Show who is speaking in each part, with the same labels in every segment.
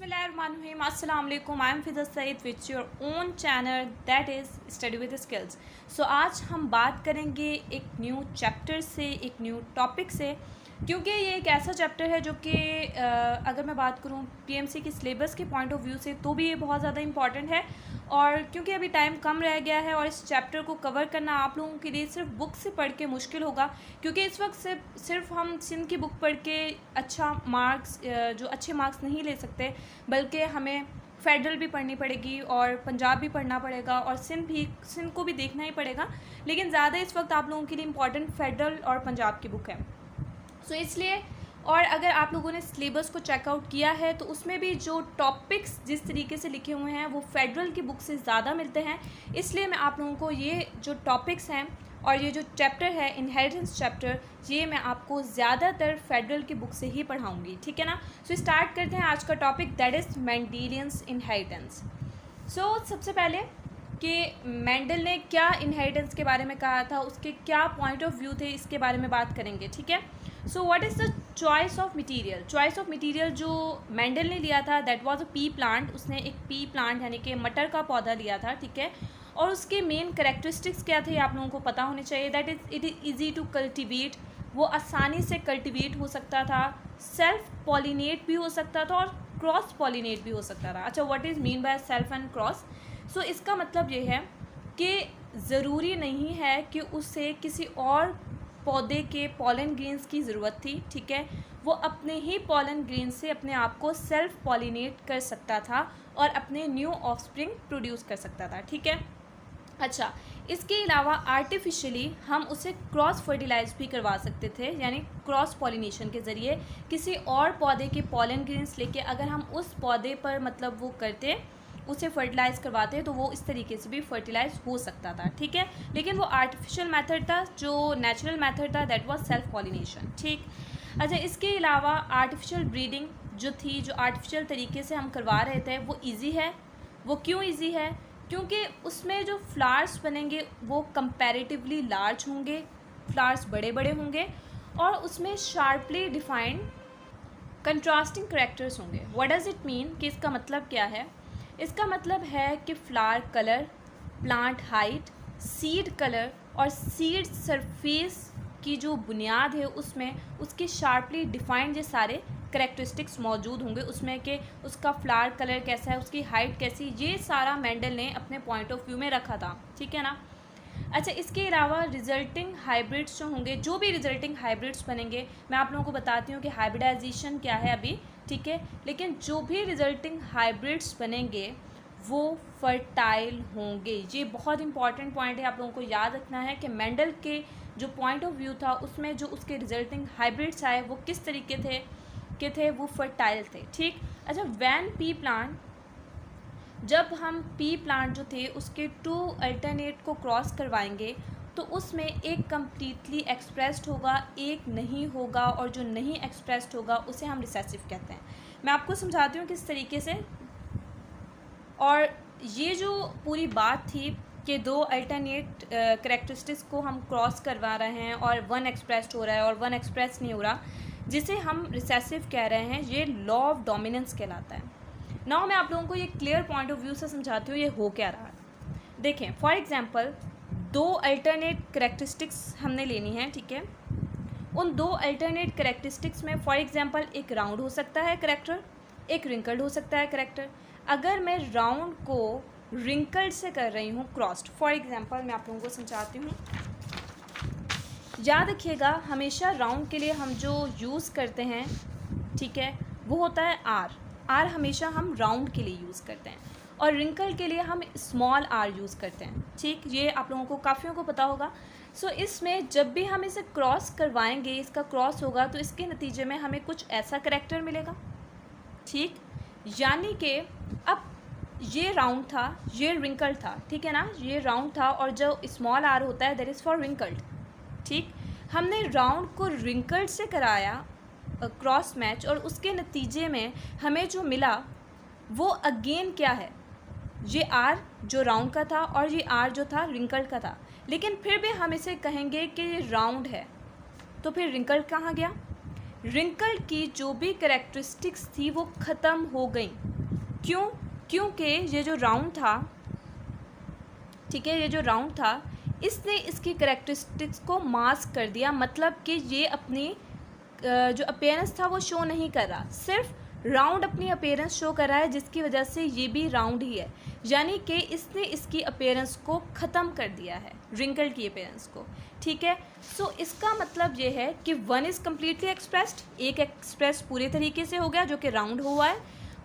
Speaker 1: Bismillahirrahmanirrahim. Assalamu alaikum. I am Fiza Said with your own channel that is Study with Skills. So आज हम बात करेंगे एक new chapter से, एक न्यू टॉपिक से, क्योंकि ये एक ऐसा चैप्टर है जो कि अगर मैं बात करूँ पीएमसी की सिलेबस के पॉइंट ऑफ व्यू से तो भी ये बहुत ज़्यादा इम्पॉर्टेंट है। और क्योंकि अभी टाइम कम रह गया है और इस चैप्टर को कवर करना आप लोगों के लिए सिर्फ बुक से पढ़ के मुश्किल होगा, क्योंकि इस वक्त सिर्फ हम सिंध की बुक पढ़ के अच्छा मार्क्स जो अच्छे मार्क्स नहीं ले सकते, बल्कि हमें फेडरल भी पढ़नी पड़ेगी और पंजाब भी पढ़ना पड़ेगा और सिंध को भी देखना ही पड़ेगा। लेकिन ज़्यादा इस वक्त आप लोगों के लिए इम्पॉर्टेंट फेडरल और पंजाब की बुक है। सो इसलिए, और अगर आप लोगों ने सिलेबस को चेकआउट किया है तो उसमें भी जो टॉपिक्स जिस तरीके से लिखे हुए हैं वो फेडरल की बुक से ज़्यादा मिलते हैं। इसलिए मैं आप लोगों को ये जो टॉपिक्स हैं और ये जो चैप्टर है इनहेरिटेंस चैप्टर, ये मैं आपको ज़्यादातर फेडरल की बुक से ही पढ़ाऊँगी, ठीक है ना। सो स्टार्ट करते हैं आज का टॉपिक, दैट इज़ मेंडेलियंस इनहेरिटेंस। सो सबसे पहले कि मेंडल ने क्या इनहेरिटेंस के बारे में कहा था, उसके क्या पॉइंट ऑफ व्यू थे, इसके बारे में बात करेंगे, ठीक है। So what is the choice of material. Choice of material जो मेंडल ने लिया था that was a P plant. उसने एक पी प्लांट यानी कि मटर का पौधा लिया था, ठीक है। और उसके मेन कैरेक्टरिस्टिक्स क्या थे आप लोगों को पता होने चाहिए। That is it is easy to cultivate, वो आसानी से कल्टिवेट हो सकता था, सेल्फ पॉलिनेट भी हो सकता था और क्रॉस पॉलिनेट भी हो सकता था। अच्छा, what is mean by self and cross. So इसका मतलब ये है कि ज़रूरी नहीं है कि उसे किसी और पौधे के पॉलन ग्रेन्स की ज़रूरत थी, ठीक है। वो अपने ही पॉलन ग्रेन से अपने आप को सेल्फ पॉलिनेट कर सकता था और अपने न्यू ऑफस्प्रिंग प्रोड्यूस कर सकता था, ठीक है। अच्छा, इसके अलावा आर्टिफिशियली हम उसे क्रॉस फर्टिलाइज भी करवा सकते थे, यानी क्रॉस पॉलिनेशन के ज़रिए किसी और पौधे के पॉलन ग्रेन्स लेके अगर हम उस पौधे पर मतलब वो करते, उसे फर्टिलाइज़ करवाते तो वो इस तरीके से भी फर्टिलाइज़ हो सकता था, ठीक है। लेकिन वो आर्टिफिशियल मेथड था, जो नेचुरल मेथड था दैट वाज सेल्फ पॉलिनेशन, ठीक। अच्छा, इसके अलावा आर्टिफिशियल ब्रीडिंग जो थी, जो आर्टिफिशियल तरीके से हम करवा रहे थे, वो ईजी है। वो क्यों ईजी है? क्योंकि उसमें जो फ्लावर्स बनेंगे वो कंपैरेटिवली लार्ज होंगे, फ्लावर्स बड़े बड़े होंगे और उसमें शार्पली डिफाइंड कंट्रास्टिंग करेक्टर्स होंगे। व्हाट डज़ इट मीन, कि इसका मतलब क्या है? इसका मतलब है कि flower colour, plant height, seed colour और सीड सरफेस की जो बुनियाद है उसमें उसके शार्पली डिफाइंड ये सारे करेक्टरिस्टिक्स मौजूद होंगे उसमें, कि उसका फ्लावर कलर कैसा है, उसकी हाइट कैसी, ये सारा मेंडल ने अपने पॉइंट ऑफ व्यू में रखा था, ठीक है ना। अच्छा, इसके अलावा रिजल्टिंग हाइब्रिड्स जो होंगे, जो भी रिजल्टिंग हाइब्रिड्स बनेंगे, मैं आप लोगों को बताती हूँ कि हाइब्रिडाइजेशन क्या है अभी, ठीक है। लेकिन जो भी रिजल्टिंग हाइब्रिड्स बनेंगे वो फर्टाइल होंगे। ये बहुत इंपॉर्टेंट पॉइंट है, आप लोगों को याद रखना है कि मेंडल के जो पॉइंट ऑफ व्यू था उसमें जो उसके रिजल्टिंग हाइब्रिड्स आए वो किस तरीके थे, वो फर्टाइल थे, ठीक। अच्छा, वैन पी प्लांट, जब हम पी प्लांट जो थे उसके टू अल्टरनेट को क्रॉस करवाएंगे तो उसमें एक कम्प्लीटली एक्सप्रेस्ड होगा, एक नहीं होगा, और जो नहीं एक्सप्रेस्ड होगा उसे हम रिसेसिव कहते हैं। मैं आपको समझाती हूँ किस तरीके से। और ये जो पूरी बात थी कि दो अल्टरनेट करेक्टरिस्टिक्स को हम क्रॉस करवा रहे हैं और वन एक्सप्रेस्ड हो रहा है और वन एक्सप्रेस नहीं हो रहा, जिसे हम रिसेसिव कह रहे हैं, ये लॉ ऑफ डोमिनेंस कहलाता है। नाउ मैं आप लोगों को ये क्लियर पॉइंट ऑफ व्यू से समझाती हूँ ये हो क्या रहा है। देखें, फॉर एग्जांपल दो अल्टरनेट करेक्टरिस्टिक्स हमने लेनी है, ठीक है। उन दो अल्टरनेट करेक्टरिस्टिक्स में फॉर एग्जांपल एक राउंड हो सकता है करेक्टर, एक रिंकल्ड हो सकता है करेक्टर। अगर मैं राउंड को रिंकल्ड से कर रही हूँ क्रॉस्ड, फॉर एग्जांपल मैं आप लोगों को समझाती हूँ। याद रखिएगा, हमेशा राउंड के लिए हम जो यूज़ करते हैं, ठीक है, वो होता है आर। आर हमेशा हम राउंड के लिए यूज़ करते हैं और रिंकल के लिए हम स्मॉल आर यूज़ करते हैं, ठीक। ये आप लोगों को काफ़ियों को पता होगा। सो इसमें जब भी हम इसे क्रॉस करवाएंगे, इसका क्रॉस होगा तो इसके नतीजे में हमें कुछ ऐसा करेक्टर मिलेगा, ठीक। यानी कि अब ये राउंड था, ये रिंकल्ड था, ठीक है ना। ये राउंड था और जो स्मॉल आर होता है दैट इज़ फॉर रिंकल्ड, ठीक। हमने राउंड को रिंकल्ड से कराया क्रॉस मैच और उसके नतीजे में हमें जो मिला वो अगेन क्या है, ये आर जो राउंड का था और ये आर जो था रिंकल्ड का था। लेकिन फिर भी हम इसे कहेंगे कि ये राउंड है, तो फिर रिंकल्ड कहाँ गया? रिंकल्ड की जो भी कैरेक्टरिस्टिक्स थी वो ख़त्म हो गई। क्यों? क्योंकि ये जो राउंड था, ठीक है, ये जो राउंड था इसने इसकी कैरेक्टरिस्टिक्स को मास्क कर दिया, मतलब कि ये अपनी जो अपीयरेंस था वो शो नहीं कर रहा, सिर्फ राउंड अपनी अपीयरेंस शो कर रहा है, जिसकी वजह से ये भी राउंड ही है। यानी कि इसने इसकी अपीयरेंस को ख़त्म कर दिया है, रिंकल्ड की अपीयरेंस को। ठीक है, सो इसका मतलब ये है कि वन इज़ कम्प्लीटली एक्सप्रेस्ड, एक एक्सप्रेस पूरे तरीके से हो गया जो कि राउंड हुआ है,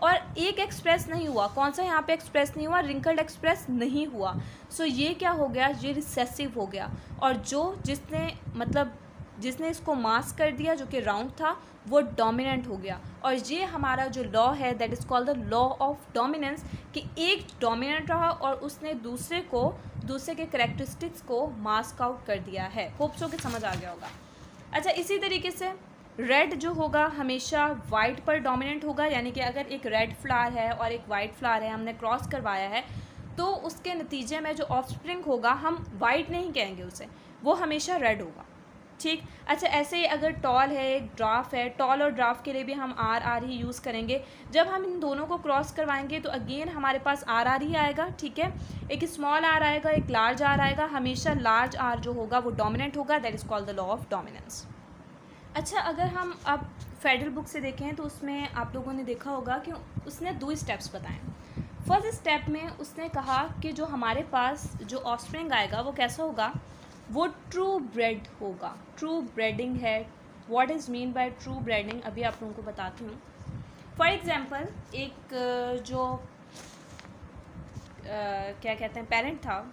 Speaker 1: और एक एक्सप्रेस नहीं हुआ। कौन सा यहाँ पे एक्सप्रेस नहीं हुआ? रिंकल्ड एक्सप्रेस नहीं हुआ। सो ये क्या हो गया? ये रिसेसिव हो गया, और जिसने इसको मास्क कर दिया जो कि राउंड था वो डोमिनेंट हो गया। और ये हमारा जो लॉ है that is called the law of dominance, कि एक डोमिनेंट रहा और उसने दूसरे के कैरेक्टरिस्टिक्स को मास्क आउट कर दिया है। होप सो कि समझ आ गया होगा। अच्छा, इसी तरीके से रेड जो होगा हमेशा वाइट पर डोमिनेंट होगा, यानी कि अगर एक रेड फ्लावर है और एक वाइट फ्लावर है, हमने क्रॉस करवाया है, तो उसके नतीजे में जो ऑफस्प्रिंग होगा हम वाइट नहीं कहेंगे उसे, वो हमेशा रेड होगा। ठीक। अच्छा, ऐसे ही अगर टॉल है, एक ड्राफ है, टॉल और ड्राफ के लिए भी हम आर ही यूज़ करेंगे। जब हम इन दोनों को क्रॉस करवाएंगे तो अगेन हमारे पास आर ही आएगा। ठीक है, एक स्मॉल आर आएगा, एक लार्ज आर आएगा, हमेशा लार्ज आर जो होगा वो डोमिनेंट होगा, that is called the law of dominance. अच्छा, अगर हम अब फेडरल बुक से देखें तो उसमें आप लोगों ने देखा होगा कि उसने 2 स्टेप्स बताए। फर्स्ट स्टेप में उसने कहा कि जो हमारे पास जो ऑफस्प्रिंग आएगा वो कैसा होगा? वो ट्रू ब्रेड होगा। ट्रू ब्रेडिंग है। What is mean by true braiding अभी आप लोगों को बताती हूँ। फॉर एग्जांपल, एक जो क्या कहते हैं पेरेंट था,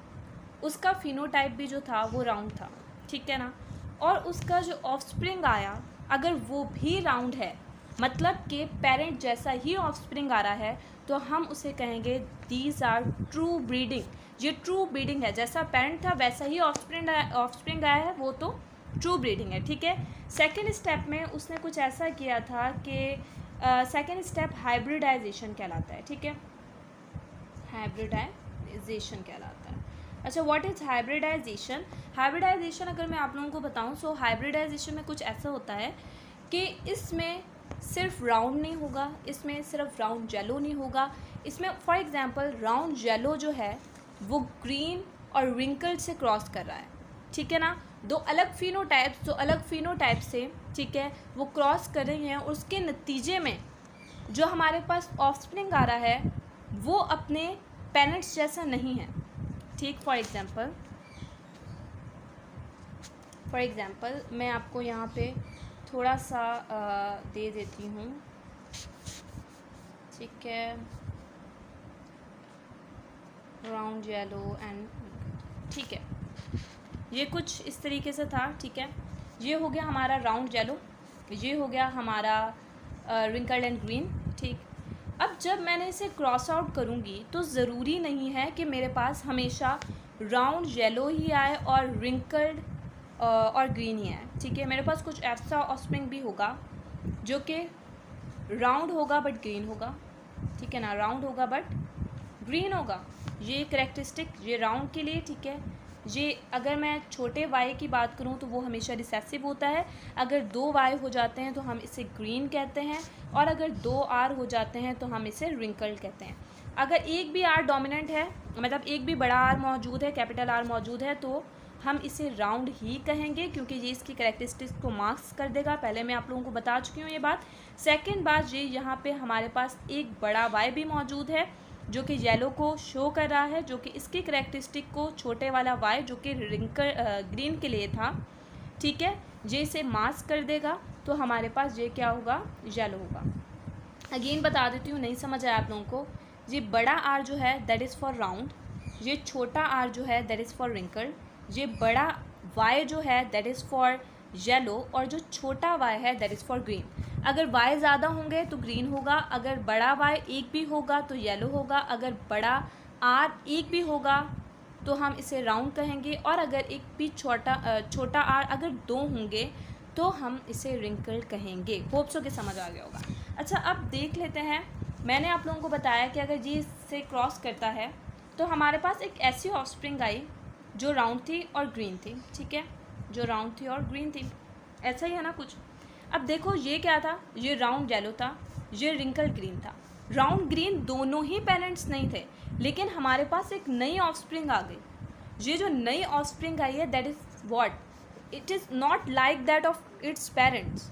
Speaker 1: उसका फिनोटाइप भी जो था वो राउंड था, ठीक है ना, और उसका जो ऑफस्प्रिंग आया अगर वो भी राउंड है, मतलब कि पेरेंट जैसा ही ऑफस्प्रिंग आ रहा है, तो हम उसे कहेंगे दीज आर ट्रू ब्रीडिंग। ये ट्रू ब्रीडिंग है, जैसा पेरेंट था वैसा ही ऑफस्प्रिंग आया है, वो तो ट्रू ब्रीडिंग है। ठीक है, सेकेंड स्टेप में उसने कुछ ऐसा किया था कि सेकेंड स्टेप हाइब्रिडाइजेशन कहलाता है। ठीक है, हाइब्रिडाइजेशन कहलाता है। अच्छा, व्हाट इज़ हाइब्रिडाइजेशन? हाइब्रिडाइजेशन अगर मैं आप लोगों को बताऊं, सो हाइब्रिडाइजेशन में कुछ ऐसा होता है कि इसमें सिर्फ राउंड नहीं होगा, इसमें सिर्फ राउंड येलो नहीं होगा, इसमें फॉर एग्जांपल राउंड येलो जो है वो ग्रीन और रिंकल्ड से क्रॉस कर रहा है। ठीक है ना, दो अलग फिनोटाइप से, ठीक है, वो क्रॉस कर रही हैं, और उसके नतीजे में जो हमारे पास ऑफस्प्रिंग आ रहा है वो अपने पेरेंट्स जैसा नहीं है। ठीक, फॉर एग्जांपल मैं आपको यहाँ पे थोड़ा सा दे देती हूँ। ठीक है, राउंड येलो एंड, ठीक है, ये कुछ इस तरीके से था। ठीक है, ये हो गया हमारा राउंड येलो, ये हो गया हमारा रिंकल्ड एंड ग्रीन। ठीक, अब जब मैंने इसे क्रॉस आउट करूँगी तो ज़रूरी नहीं है कि मेरे पास हमेशा राउंड येलो ही आए और रिंकल्ड और ग्रीन ही आए। ठीक है, मेरे पास कुछ ऐसा ऑफस्प्रिंग भी होगा जो कि राउंड होगा बट ग्रीन होगा। ठीक है ना, राउंड होगा बट ग्रीन होगा। ये कैरेक्टरिस्टिक ये राउंड के लिए। ठीक है, ये अगर मैं छोटे वाई की बात करूं तो वो हमेशा रिसेसिव होता है। अगर 2 वाई हो जाते हैं तो हम इसे ग्रीन कहते हैं, और अगर 2 आर हो जाते हैं तो हम इसे रिंकल्ड कहते हैं। अगर एक भी आर डोमिनेंट है, मतलब एक भी बड़ा आर मौजूद है, कैपिटल आर मौजूद है, तो हम इसे राउंड ही कहेंगे, क्योंकि ये इसकी कैरेक्टरिस्टिक्स को मार्क्स कर देगा। पहले मैं आप लोगों को बता चुकी हूँ ये बात। सेकेंड बात, ये यहाँ पे हमारे पास एक बड़ा वाई भी मौजूद है जो कि येलो को शो कर रहा है, जो कि इसकी कैरेक्टरिस्टिक को छोटे वाला वाई जो कि ग्रीन के लिए था, ठीक है, ये इसे मास्क कर देगा, तो हमारे पास ये क्या होगा? येलो होगा। अगेन बता देती हूँ, नहीं समझ आया आप लोगों को। ये बड़ा आर जो है दैट इज़ फॉर राउंड, ये छोटा आर जो है दैट इज़ फॉर रिंकल्ड, ये बड़ा वाई जो है दैट इज़ फॉर येलो, और जो छोटा वाई है दैट इज़ फॉर ग्रीन। अगर वाई ज़्यादा होंगे तो ग्रीन होगा, अगर बड़ा वाई एक भी होगा तो येलो होगा, अगर बड़ा आर एक भी होगा तो हम इसे राउंड कहेंगे, और अगर एक भी छोटा आर अगर 2 होंगे तो हम इसे रिंकल्ड कहेंगे। होप सो कि समझ आ गया होगा। अच्छा, अब देख लेते हैं। मैंने आप लोगों को बताया कि अगर ये इससे क्रॉस करता है तो हमारे पास एक ऐसी ऑफस्प्रिंग आई जो राउंड थी और ग्रीन थी। ठीक है, जो राउंड थी और ग्रीन थी, ऐसा ही है ना कुछ। अब देखो ये क्या था, ये राउंड येलो था, ये रिंकल ग्रीन था। राउंड ग्रीन दोनों ही पेरेंट्स नहीं थे, लेकिन हमारे पास एक नई ऑफस्प्रिंग आ गई। ये जो नई ऑफस्प्रिंग आई है that is what, it is not like that of its parents.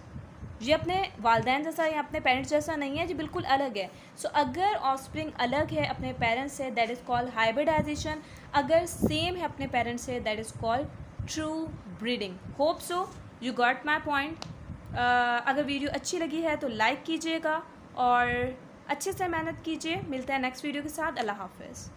Speaker 1: ये अपने वालदैन जैसा या अपने पेरेंट्स जैसा नहीं है, ये बिल्कुल अलग है। सो अगर ऑफस्प्रिंग अलग है अपने पेरेंट्स से दैट इज़ कॉल्ड हाइब्रिडाइजेशन, अगर सेम है अपने पेरेंट्स से that is called true breeding. Hope so you got my point. अगर वीडियो अच्छी लगी है तो लाइक कीजिएगा और अच्छे से मेहनत कीजिए। मिलते हैं नेक्स्ट वीडियो के साथ। अल्लाह हाफिज़।